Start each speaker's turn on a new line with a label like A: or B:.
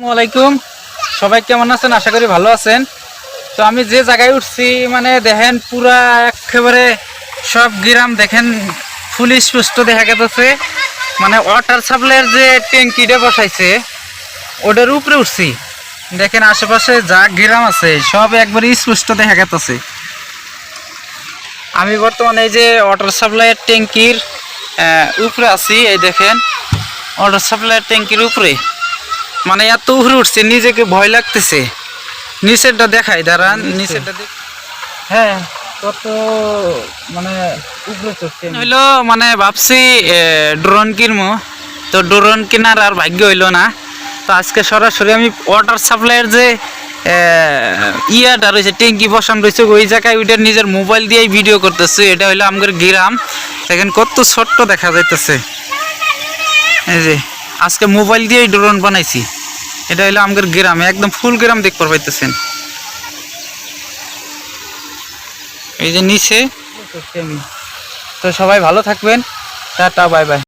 A: আসসালামাইকুম, সবাই কেমন আছেন? আশা করি ভালো আছেন। তো আমি যে জায়গায় উঠছি মানে দেখেন পুরা একেবারে সব গ্রাম দেখেন ফুল স্পষ্ট দেখা গেছে। মানে ওয়াটার সাপ্লাইয়ের যে ট্যাঙ্কিটা বসাইছে ওটার উপরে উঠছি, দেখেন আশেপাশে যা গ্রাম আছে সব একবারে স্পষ্ট দেখা গেছে। আমি বর্তমানে এই যে ওয়াটার সাপ্লাইয়ের ট্যাঙ্কির উপরে আছি। এই দেখেন ওয়াটার সাপ্লাইয়ের ট্যাঙ্কির উপরে, মানে এত উপরে উঠছে নিজেকে ভয় লাগতেছে। নিচেরটা দেখাই, দাঁড়ান নিচেরটা দেখ। হ্যাঁ, কত মানে উপরে চড়ছে হইলো, মানে ভাবছি ড্রোন কিনবো, তো ড্রোন কেনার আর ভাগ্য হইলো না। তো আজকে সরাসরি আমি ওয়াটার সাপ্লাইয়ের যে ইয়াটা রয়েছে ট্যাঙ্কি বসান রয়েছে ওই জায়গায় ওইটার নিজের মোবাইল দিয়েই ভিডিও করতেছি। এটা হইলো আমাদের গ্রাম, দেখেন কত ছোট্ট দেখা যাইতেছে। এই যে আজকে মোবাইল দিয়েই ড্রোন বানাইছি। এটা হলো আমাদের গ্রামে একদম ফুল গ্রাম দেখতে পাইতেছেন। এই যে নিচে। তো সবাই ভালো থাকবেন, টাটা বাই বাই।